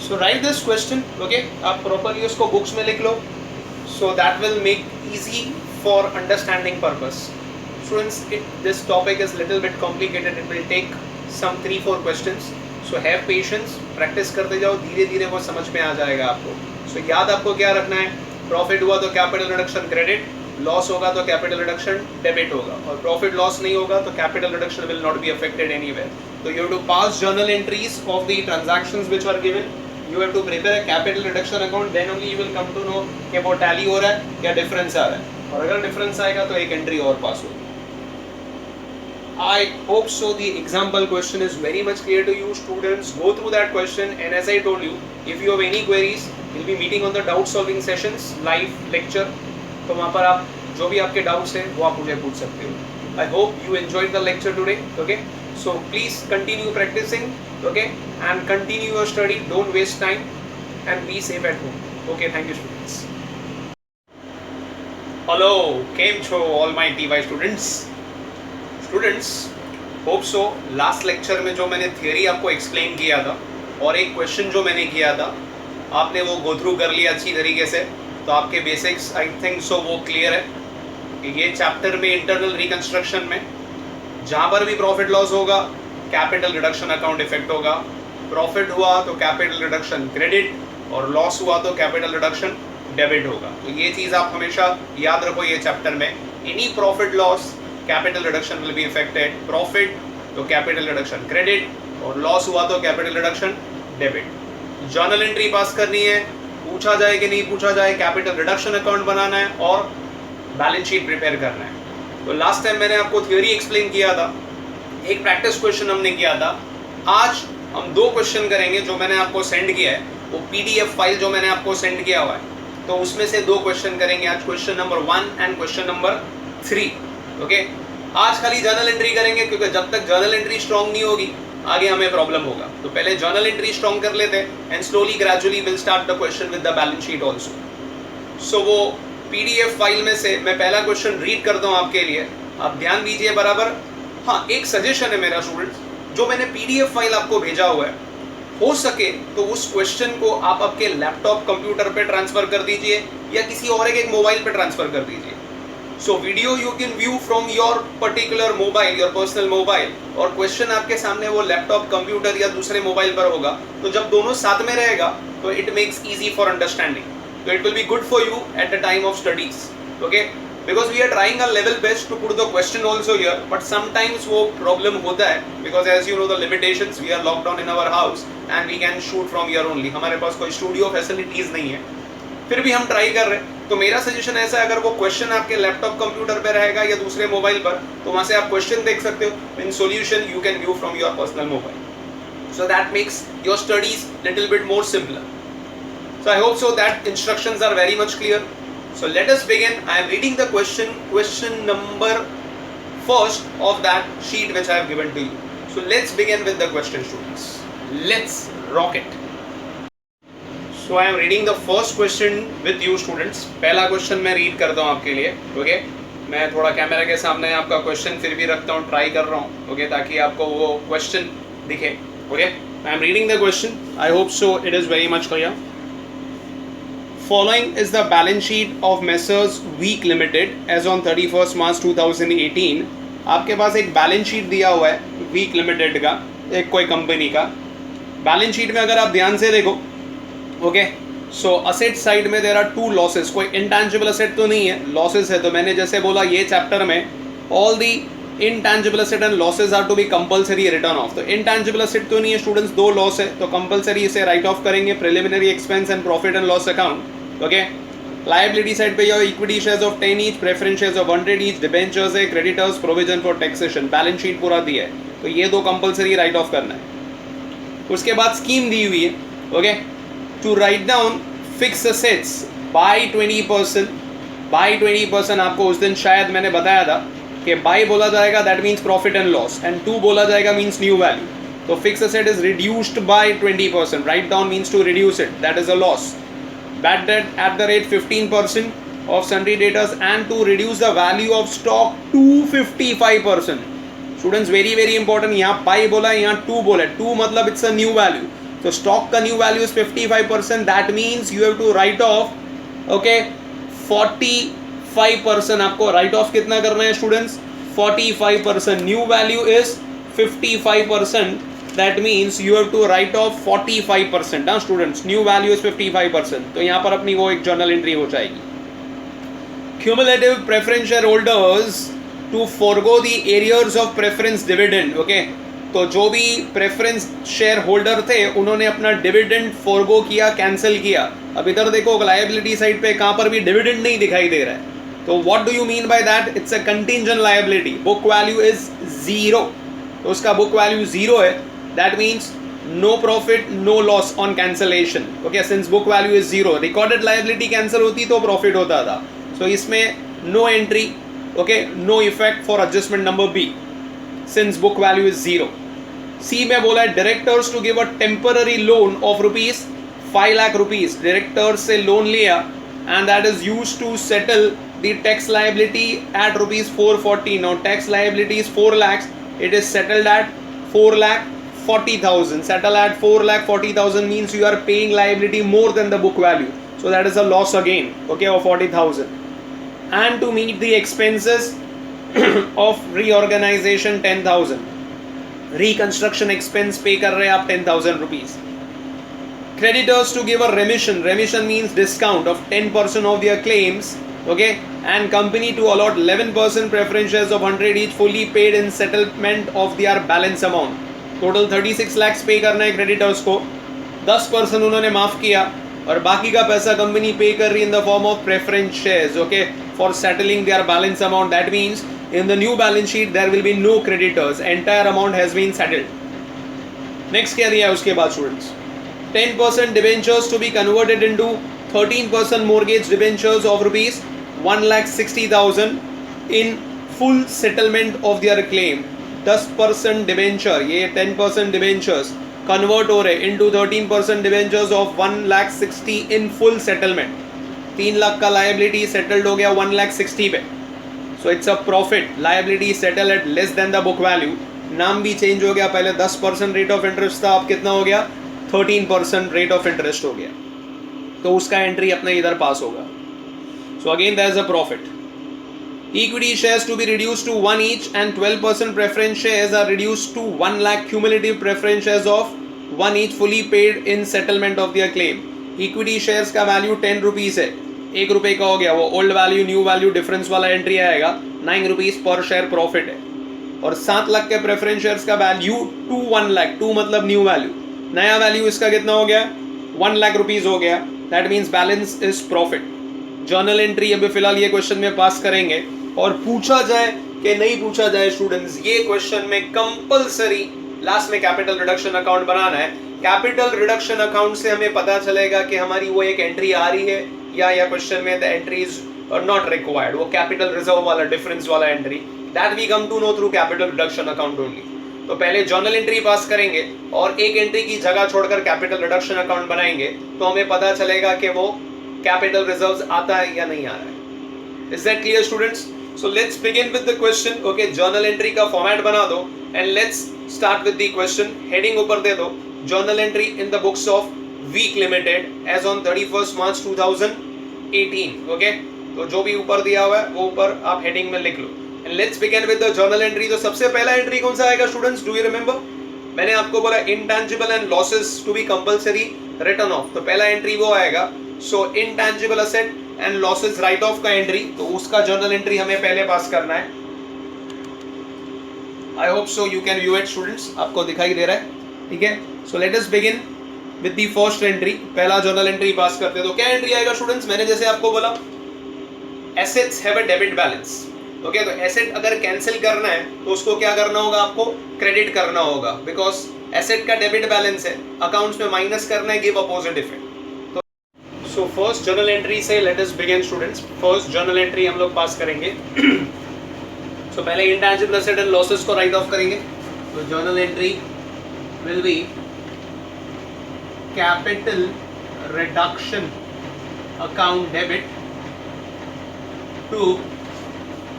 So write this question, okay? आप properly उसको books में लिख लो, so that will make easy for understanding purpose. Students, this topic is little bit complicated. It will take some 3-4 questions. So have patience, practice करते जाओ, धीरे धीरे वो समझ में आ जाएगा आपको. So याद आपको क्या रखना है? प्रॉफिट हुआ तो कैपिटल रिडक्शन क्रेडिट, लॉस होगा तो कैपिटल रिडक्शन डेबिट होगा, और प्रॉफिट लॉस नहीं होगा तो capital reduction will not be affected anywhere. तो you have to pass journal entries of the transactions which are given. You have to prepare a capital reduction account, then only you will come to know कि वो tally हो रहा है या difference आ रहा है, और अगर डिफरेंस आएगा तो एक एंट्री और पास होगी. I hope so the example question is very much clear to you students. Go through that question, and as I told you, if you have any queries, we'll be meeting on the doubt solving sessions live lecture. तो वहाँ पर आप जो भी आपके doubts हैं वो आप मुझे पूछ सकते हो. I hope you enjoyed the lecture today. Okay, so please continue practicing, okay, and continue your study. Don't waste time and be safe at home. Okay, thank you students. Hello, केम छो all my TY students. Students, hope so last lecture में जो मैंने theory आपको explain किया था और एक question जो मैंने किया था आपने वो गो थ्रू कर लिया अच्छी तरीके से, तो आपके बेसिक्स आई थिंक सो वो क्लियर है कि ये चैप्टर में इंटरनल रिकंस्ट्रक्शन में जहाँ पर भी प्रॉफिट लॉस होगा कैपिटल रिडक्शन अकाउंट इफेक्ट होगा, प्रॉफिट हुआ तो कैपिटल रिडक्शन क्रेडिट और लॉस हुआ तो कैपिटल रिडक्शन डेबिट होगा. तो ये चीज़ आप हमेशा याद रखो ये चैप्टर में. Any profit loss capital reduction will be affected, profit तो कैपिटल रिडक्शन क्रेडिट और लॉस हुआ तो capital reduction debit. Journal entry पास करनी है, पूछा जाए कि नहीं पूछा जाए, कैपिटल रिडक्शन अकाउंट बनाना है और बैलेंस शीट प्रिपेयर करना है. तो लास्ट टाइम मैंने आपको थ्योरी एक्सप्लेन किया था, एक प्रैक्टिस क्वेश्चन हमने किया था. आज हम 2 क्वेश्चन करेंगे जो मैंने आपको सेंड किया है, वो PDF फाइल जो मैंने आपको सेंड किया हुआ है, तो उसमें से 2 क्वेश्चन करेंगे आज, question number 1 and question number 3. Okay, आज खाली जर्नल एंट्री करेंगे क्योंकि जब तक जर्नल एंट्री स्ट्रॉन्ग नहीं होगी आगे हमें प्रॉब्लम होगा. तो पहले जर्नल एंट्री स्ट्रॉन्ग कर लेते हैं and slowly gradually will start the question with the balance sheet also. So वो PDF फाइल में से मैं पहला क्वेश्चन रीड करता हूँ आपके लिए, आप ध्यान दीजिए बराबर. हाँ, एक सजेशन है मेरा स्टूडेंट्स, जो मैंने PDF फाइल आपको भेजा हुआ है हो सके तो उस क्वेश्चन को आप आपके लैपटॉप कंप्यूटर पे ट्रांसफर कर दीजिए या किसी और एक मोबाइल पे ट्रांसफर कर दीजिए. So video you can view from your particular mobile, your personal mobile, और क्वेश्चन आपके सामने वो लैपटॉप कंप्यूटर या दूसरे मोबाइल पर होगा, तो जब दोनों साथ में रहेगा तो it makes easy for understanding. तो it will be good for you at the time of studies. Okay, because we are trying our level best to put the question also here, but sometimes वो problem होता है because as you know the limitations, we are lockdown in our house and we can shoot from here only. हमारे पास कोई studio facilities नहीं है, फिर भी हम ट्राई कर रहे हैं. तो मेरा सजेशन ऐसा है, अगर वो क्वेश्चन आपके लैपटॉप कंप्यूटर पे रहेगा या दूसरे मोबाइल पर, तो वहां से आप क्वेश्चन देख सकते हो. In solution you can view from your personal mobile, so that makes your studies little bit more simpler. So I hope so that instructions are very much clear. So let us begin. I am reading the question number first of that sheet which I have given to you. So let's begin with the question students. Let's rock it. So I am reading the first question with you students. पहला question मैं read करता हूँ आपके लिए. Okay, मैं थोड़ा camera के सामने आपका क्वेश्चन फिर भी रखता हूँ, ट्राई कर रहा हूँ. ओके, ताकि आपको वो क्वेश्चन दिखे. Okay, I am reading the question. I hope so it is very much clear. Following is the balance sheet of Messrs Week Limited as on 31st March 2018. आपके पास एक बैलेंस शीट दिया हुआ है week limited का, एक कोई company का. Balance sheet में अगर आप ध्यान से देखो, ओके, सो असेट साइड में देयर आर 2 लॉसेस. कोई इंटैंजिबल असेट तो नहीं है, लॉसेस है. तो मैंने जैसे बोला ये चैप्टर में all the intangible asset and losses are to be compulsory return off. तो इंटैंजिबल असेट तो नहीं है स्टूडेंट्स, 2 लॉस है तो कंपलसरी इसे राइट ऑफ करेंगे. Preliminary expense and profit and loss account. Okay, liability side पे equity shares of 10 each, preference shares of 100 each, debentures है, creditors, provision for taxation. Balance sheet पूरा दिया है, तो ये 2 कंपलसरी राइट ऑफ करना है. उसके बाद स्कीम दी हुई है. Okay, to write down fixed assets by 20%. by 20% आपको उस दिन शायद मैंने बताया था कि by बोला जाएगा that means profit and loss, and to बोला जाएगा means new value. तो fixed asset is reduced by 20%. write down means to reduce it, that is a loss. bad debt at the rate 15% of sundry debtors and to reduce the value of stock to 55%. Students, very very important. यहाँ by बोला, यहाँ to बोला. to मतलब it's a new value. तो stock का new value is 55%, that means you have to write off okay 45%. आपको write off कितना करना है students? 45%. New value is 55%, that means you have to write off 45%. हाँ students, new value is 55%. तो यहाँ पर अपनी वो एक जर्नल एंट्री हो जाएगी. Cumulative preference shareholders to forego the arrears of preference dividend. Okay तो जो भी प्रेफरेंस शेयर होल्डर थे उन्होंने अपना डिविडेंड फॉरगो किया, कैंसिल किया. अब इधर देखो लायबिलिटी साइड पे कहाँ पर भी डिविडेंड नहीं दिखाई दे रहा है. तो what do you mean by that? It's a contingent liability. Book value is 0. तो उसका बुक वैल्यू 0 है, that means no profit no loss on cancellation. Okay since book value is 0, recorded liability cancel होती तो profit होता था. So इसमें no entry, okay no effect for adjustment number B since book value is 0. C में बोला है directors to give a temporary loan of ₹5 lakh. Directors से loan लिया and that is used to settle the tax liability at ₹440. Now tax liability is 4 lakhs, it is settled at 4,40,000. settle at 4,40,000 means you are paying liability more than the book value, so that is a loss again, okay, of 40,000. And to meet the expenses of reorganization 10,000. Reconstruction expense pay कर रहे हैं आप 10,000 rupees. Creditors to give a remission. Remission means discount of 10% of their claims, okay, and company to allot 11% preference shares of 100 each fully paid in settlement of their balance amount. Total 36 lakhs पे करना है creditors को, 10% उन्होंने माफ किया और बाकी का पैसा कंपनी पे कर रही है in the form of preference shares, okay, for settling there balance amount. That means in the new balance sheet there will be no creditors, entire amount has been settled. Next क्या दिया है उसके बाद students? 10% debentures to be converted into 13% mortgage debentures of ₹1,60,000 in full settlement of their claim. 10% debenture, ये 10% debentures convert हो रहे into 13% debentures of 1,60,000 in full settlement. 3 lakh का liability settled हो गया 1,60,000 पे. So it's a profit. Liability settle at less than the book value. नाम भी change हो गया, पहले 10% रेट ऑफ इंटरेस्ट था, अब कितना हो गया? 13% रेट ऑफ इंटरेस्ट हो गया. तो उसका एंट्री अपना इधर पास होगा. So again there is a profit. Equity shares to be reduced to 1 each and 12% preference shares are reduced to 1 lakh cumulative preference shares of 1 each fully paid in settlement of their claim. Equity shares का value 10 rupees है, 1 रुपये का हो गया. वो old value new value difference वाला entry आएगा. 9 rupees पर शेयर प्रॉफिट है. और 7 लाख के प्रेफरेंस शेयर्स का वैल्यू 1 लाख, 2 मतलब न्यू वैल्यू, नया वैल्यू इसका कितना हो गया? 1 लाख रुपीज़ हो गया. That means balance is profit. Journal entry अभी फिलहाल ये क्वेश्चन में पास करेंगे. और पूछा जाए कि नहीं पूछा जाए स्टूडेंट्स, ये क्वेश्चन में कंपलसरी लास्ट में कैपिटल रिडक्शन अकाउंट बनाना है. कैपिटल रिडक्शन अकाउंट से हमें पता चलेगा कि हमारी वो एक एंट्री आ रही है या क्वेश्चन में the entry is not required. वो कैपिटल रिजर्व वाला डिफरेंस वाला entry, that we come to know through capital reduction account only. तो पहले जर्नल एंट्री पास करेंगे और एक एंट्री की जगह छोड़कर कैपिटल रिडक्शन अकाउंट बनाएंगे तो हमें पता चलेगा कि वो कैपिटल रिजर्व्स आता है या नहीं आ रहा है. Is that clear students? So let's begin with the question. Okay, journal entry का फॉर्मेट बना दो and let's start with the question. Heading ऊपर दे दो, journal entry in the books of week limited as on 31 March 2018. Okay, तो जो भी ऊपर दिया हुआ है वो ऊपर आप हेडिंग में लिख लो. And let's begin with the journal entry. तो सबसे पहला एंट्री कौन सा आएगा स्टूडेंट्स? Do you remember? मैंने आपको बोला intangible and losses to be compulsory return off. तो पहला एंट्री वो आएगा. So intangible asset and losses write off का एंट्री, तो उसका जर्नल एंट्री हमें पहले पास करना है. I hope so you can view it students. आपको दिखाई दे रहा है? ठीक है. So let us begin with the first entry. पहला जर्नल एंट्री पास करते हैं. तो क्या एंट्री आएगा स्टूडेंट्स? मैंने जैसे आपको बोला assets have a debit balance. Okay, तो एसेट अगर कैंसिल करना है तो उसको क्या करना होगा? आपको क्रेडिट करना होगा, बिकॉज एसेट का डेबिट बैलेंस है, अकाउंट्स में माइनस करना है, गिव अपोजिट इफेक्ट. तो सो फर्स्ट जर्नल एंट्री से let us begin students. First journal entry हम लोग पास करेंगे. सो पहले इंटैंजिबल एसेट एंड लॉसेस को राइट ऑफ करेंगे. तो journal entry will be capital reduction account debit to,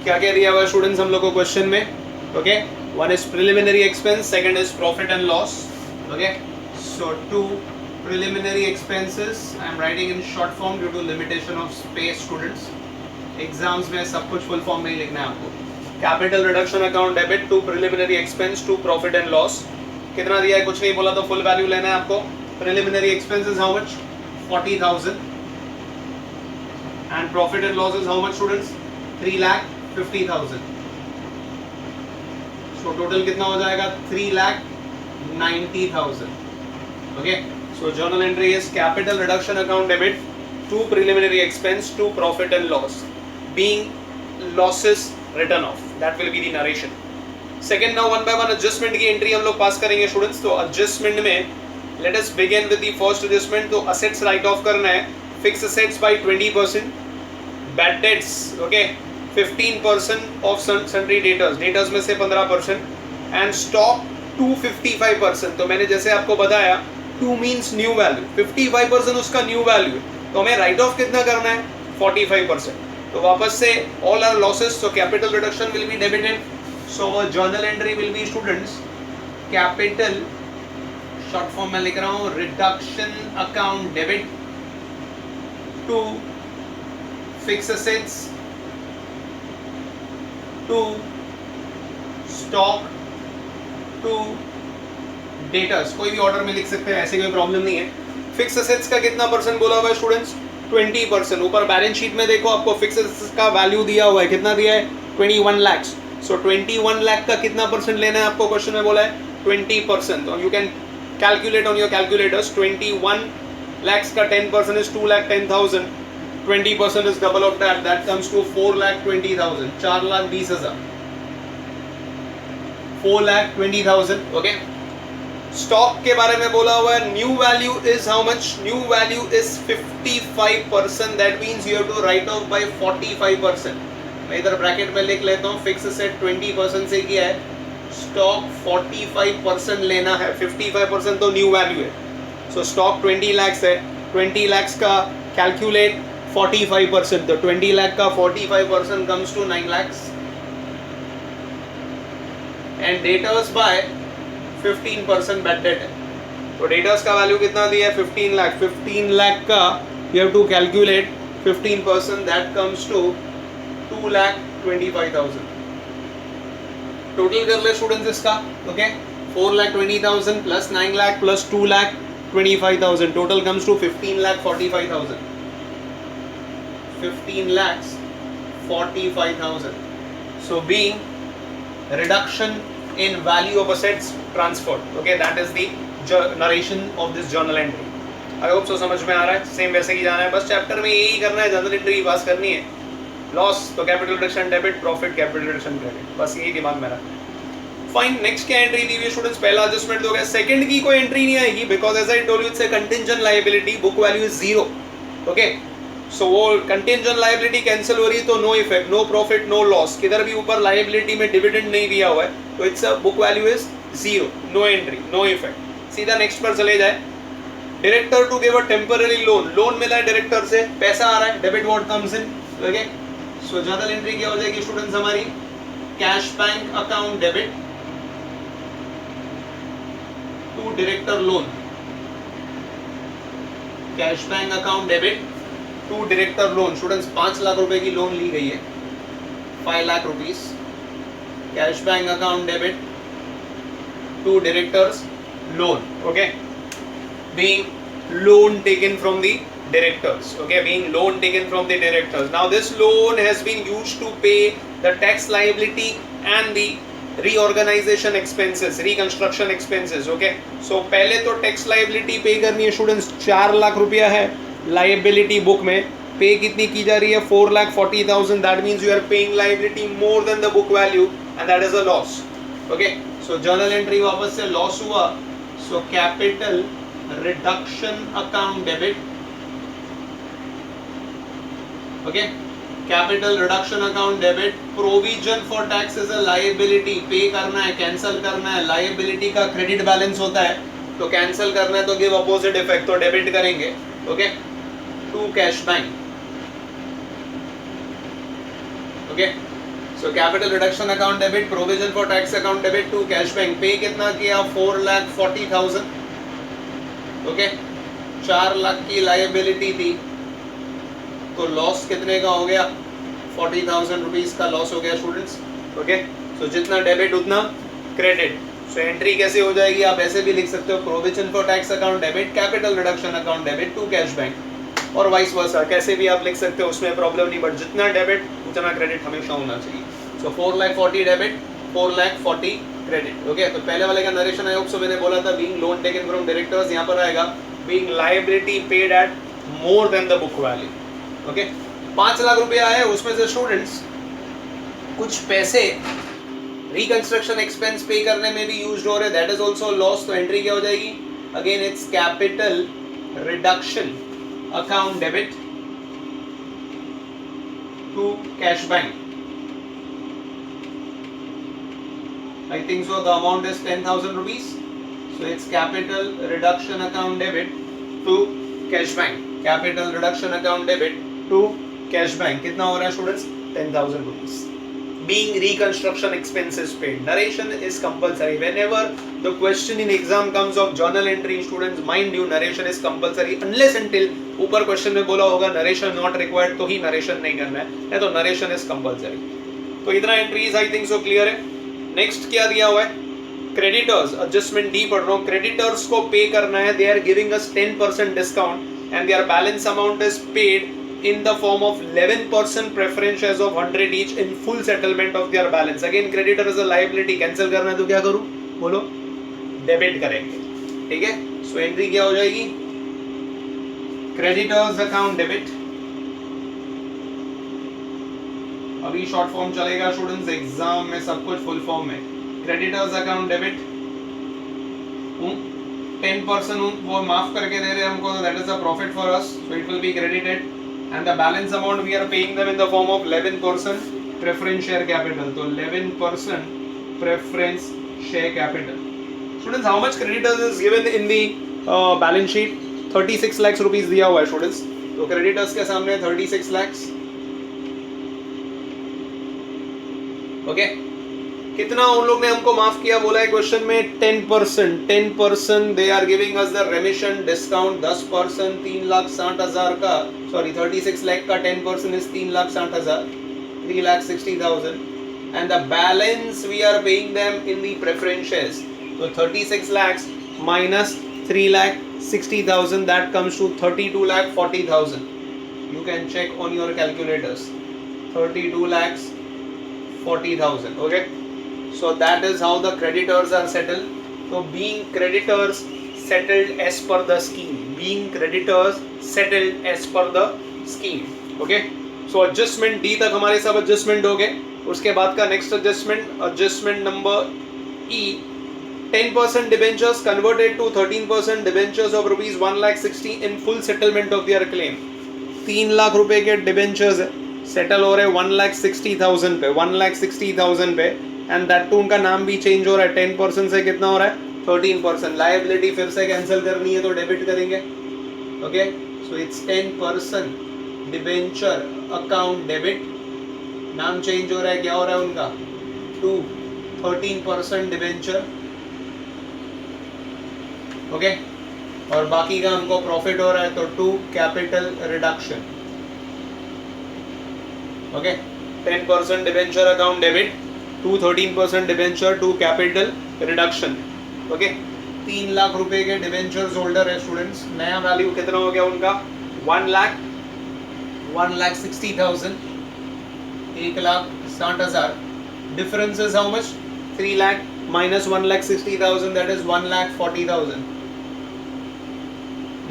क्या क्या दिया हुआ है स्टूडेंट्स हम लोग को क्वेश्चन में? Okay, one is preliminary expense, second is profit and loss. Okay, So 2 preliminary expenses I am writing in short form due to limitation of space students. Exams में सब कुछ full form में ही लिखना है आपको. Capital reduction account debit to preliminary expense to profit and loss. कितना दिया है कुछ नहीं बोला तो full value लेना है आपको. Preliminary expenses how much? 40,000. And profit and loss is how much students? 3,50,000. So total कितना हो जाएगा? 3,90,000. Okay, so journal entry is capital reduction account debit to preliminary expense to profit and loss, being losses written off. That will be the narration. Second, now one by one adjustment की entry हम लोग pass करेंगे students. तो adjustment में let us begin with the first adjustment. तो assets write off करना है. Fixed assets by 20%, bad debts okay 15% of sundry debtors, debtors में से 15% and stock 255%. तो मैंने जैसे आपको बताया 2 means new value, 55% उसका new value है तो हमें write off कितना करना है 45%. तो वापस से all our losses, so capital reduction will be debited. So our journal entry will be students capital short form में लिख रहा हूँ reduction account debit to fixed assets to stock to debtors. कोई भी ऑर्डर में लिख सकते हैं, ऐसे कोई प्रॉब्लम नहीं है. फिक्स एसेट्स का कितना परसेंट बोला हुआ है स्टूडेंट्स 20%. ऊपर बैलेंस शीट में देखो आपको फिक्स एसेट्स का वैल्यू दिया हुआ है, कितना दिया है 21 लाख. सो 21 लाख का कितना परसेंट लेना है आपको क्वेश्चन में बोला है 20%. तो you can calculate on your calculators. 21 lakhs का 10% is 2,10,000. 20% is double of that, that comes to 4,20,000. 4,20,000. 4,20,000. okay. Stock के बारे में बोला हुआ है new value is how much? New value is 55%. That means you have to write off by 45%. मैं इधर bracket में लिख लेता हूँ. फिक्स एसेट 20% से किया है, स्टॉक 45% लेना है. 55% तो न्यू वैल्यू है. सो स्टॉक 20 लाख है, 20 लाख का कैलकुलेट 45%. तो 20 लाख का 45% comes to 9 lakh. And debtors by 15% bad debt है. तो डेटर्स का वैल्यू कितना दिया है 15 लाख. 15 लाख का you have to calculate 15%, that comes to 2,25,000. Total कर ले स्टूडेंट्स इसका. Okay 4,20,000 plus 9 lakh plus 2,25,000. Total comes to 15,45,000. 15,45,000. So being reduction in value of assets transferred. Okay, that is the narration of this journal entry. I hope so समझ में आ रहा है. Same वैसे ही जाना है, बस चैप्टर में यही करना है, जर्नल एंट्री पास करनी है. लॉस तो capital reduction debit, profit capital reduction credit, बस यही दिमाग में रखना. फाइन. नेक्स्ट क्या एंट्री दी हुई स्टूडेंट्स? पहला एडजस्टमेंट हो गया. सेकंड की कोई एंट्री नहीं आएगी because as I told you it's a contingent liability. Book value is 0. Okay so वो कंटिंजेंट लायबिलिटी कैंसिल हो रही तो no effect, no profit, no loss. किधर भी ऊपर लायबिलिटी में डिविडेंड नहीं दिया हुआ है तो it's a book value is 0. No entry, no effect. सीधा नेक्स्ट पर चले जाए. Director to give a temporary loan. Loan मिला है डायरेक्टर से, पैसा आ रहा है, debit what comes in. Okay so journal entry क्या हो जाएगी स्टूडेंट्स हमारी? Cash bank account debit to director loan. Cash bank account debit to director loan. Students 5 lakh रुपए की लोन ली गई है, 5 lakh rupees. Cash bank account debit to directors loan. Okay being loan taken from the directors. Okay, being loan taken from the directors. Now this loan has been used to pay the tax liability and the reorganization expenses, reconstruction expenses. Okay, so पहले तो tax liability पे करनी है students. 4 lakh रुपया है liability book में, पे कितनी की जा रही है 4,40,000. that means you are paying liability more than the book value and that is a loss. Okay, so journal entry वापस से loss हुआ. so capital reduction account debit. okay, capital reduction account debit. provision for tax is a liability. पे करना है, cancel करना है. liability का credit balance होता है तो कैंसिल करना है तो गिव अपोजिट इफेक्ट, तो डेबिट करेंगे. Okay to cash bank. Okay so capital reduction account debit, provision for tax account debit to cash bank. Pay कितना किया 4,40,000. ओके 4 लाख की लायबिलिटी थी, तो लॉस कितने का हो गया? 40,000 रुपीज का लॉस हो गया स्टूडेंट्स। ओके सो जितना डेबिट उतना क्रेडिट। सो एंट्री कैसे हो जाएगी? आप ऐसे भी लिख सकते हो, provision for tax account debit, capital reduction account debit to cash bank, और वाइस वर्सा, कैसे भी आप लिख सकते हो, उसमें प्रॉब्लम नहीं, बट जितना डेबिट उतना क्रेडिट हमेशा होना चाहिए। सो 4,40,000 डेबिट, 4,40,000 क्रेडिट। ओके तो पहले वाले का नरेशन आई होप सो मैंने बोला था, being loan taken from directors, यहाँ पर आएगा being liability paid at more than the book value. Okay 5 lakh रुपया है, उसमें से स्टूडेंट्स कुछ पैसे रिकंस्ट्रक्शन एक्सपेंस पे करने में भी यूज हो रहे, दैट इज ऑल्सो लॉस। तो एंट्री क्या हो जाएगी? Again it's capital reduction account debit to cash bank. I think so the amount is 10,000 rupees, so it's capital reduction account debit to cash bank, capital reduction account debit to cash bank। कितना हो रहा है students? 10,000 rupees। being reconstruction expenses paid, narration is compulsory whenever the question in exam comes of journal entry, students mind you narration is compulsory unless until ऊपर question में बोला होगा narration not required, तो ही narration नहीं करना है, नहीं तो narration is compulsory। तो इतना entries I think so clear है। नेक्स्ट क्या दिया हुआ है? क्रेडिटर्स, एडजस्टमेंट डी पढ़ रहा हूँ, क्रेडिटर्स को पे करना है, they are giving us 10% discount and their balance amount is paid in the form of 11% preference shares of 100 each in full settlement of their balance। again creditor is a liability, cancel करना है तो क्या करूं? बोलो, debit करेंगे, ठीक है। So entry क्या हो जाएगी? क्रेडिटर्स अकाउंट डेबिट, अभी शॉर्ट फॉर्म चलेगा स्टूडेंट्स, एग्जाम में सब कुछ फुल फॉर्म में। क्रेडिटर्स अकाउंट डेबिट 10% वो माफ करके दे रहे हैं हमको, that is a profit for us, so it will be credited and the balance amount we are paying them in the form of 11% preference share capital। तो 11% preference share capital। Students, how much creditors is given in the balance sheet? 36 lakhs rupees दिया हुआ है students. तो creditors के सामने 36 lakhs। Okay कितना उन लोग ने हमको माफ किया बोला है क्वेश्चन में? 10%। They are giving us the remission discount 10%, 3,60,000 का, सॉरी 36 लाख का 10% इज 3,60,000, 3,60,000 and the balance we are paying them in the preference shares. तो 36 lakhs minus 3,60,000 that comes to 32,40,000। you can check on your calculators, 32,40,000। okay so that is how the creditors are settled। so being creditors settled as per the scheme, being creditors settled as per the scheme। okay so adjustment D तक हमारे सब adjustment हो गए। उसके बाद का next adjustment number E, 10% debentures converted to 13% debentures of rupees 1,60,000 in full settlement of their claim। 3 lakh रुपए के debentures सेटल हो रहे 1,60,000 पे, 1,60,000 पे, एंड दैट टू उनका नाम भी चेंज हो रहा है। 10% से कितना हो रहा है? 13%। लायबिलिटी फिर से कैंसिल करनी है तो डेबिट करेंगे। Okay so it's 10% debenture account debit, नाम चेंज हो रहा है, क्या हो रहा है उनका? To 13% debenture. ओके और बाकी का हमको प्रॉफिट हो रहा है तो to capital reduction. Okay 10% debenture account debit to 13% debenture to capital reduction. Okay 3 lakh रुपए के डिबेंचर्स होल्डर है स्टूडेंट्स। नया वैल्यू कितना हो गया उनका? 1,60,000, 1,60,000। Difference is how much? 3 lakh minus 1,60,000 that is 1,40,000।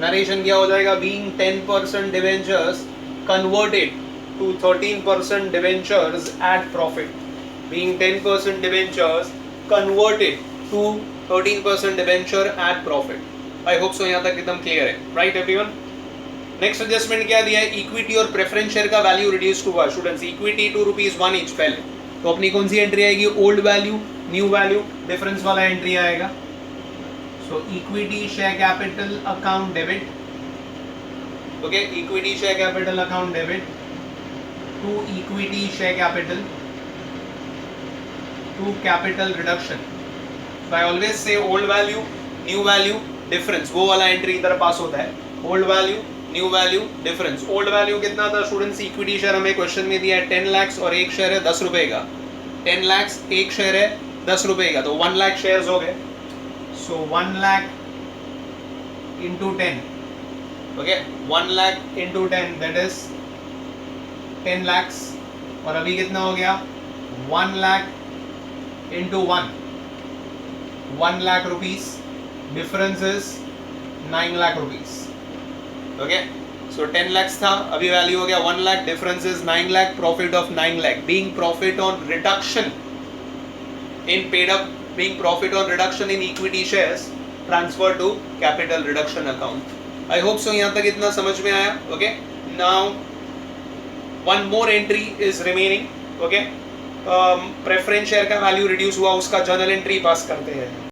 Narration क्या हो जाएगा? Being 10% debentures converted to 13% debentures at profit, being 10% debentures converted to 13% debenture at profit। I hope so यहाँ तक एकदम क्लियर है, right everyone? नेक्स्ट एडजस्टमेंट क्या दिया है? इक्विटी और प्रेफरेंस शेयर का वैल्यू रिड्यूस हुआ स्टूडेंट्स। इक्विटी ₹2 ईच पहले, तो अपनी कौन सी एंट्री आएगी? Old value new value difference वाला एंट्री आएगा। So equity share capital account debit, okay equity share capital account debit to equity share capital to capital reduction। So I always say old value, new value, difference, वो वाला entry इधर पास होता है. Old value, new value, difference. Old value कितना था students? Equity share हमें question में दिया है 10 लाख और एक शेयर है 10 रुपए का. 10 लाख, एक शेयर है 10 रुपए का, तो 1 लाख शेयर्स हो गए. So 1 lakh into 10, okay, 1 lakh into 10 that is 10 lakhs. और अभी कितना हो गया? 1 lakh into 1 lakh rupees. Difference is 9 lakh rupees. Okay, so 10 lakhs था, अभी वैल्यू हो गया 1 lakh. Difference is 9 lakh. Profit of 9 lakh being profit on reduction in paid up, being profit on reduction in equity shares transfer to capital reduction account. I hope सो यहाँ तक इतना समझ में आया. Okay, now one more entry is remaining. okay, preference share का value reduce हुआ, उसका journal entry pass करते हैं.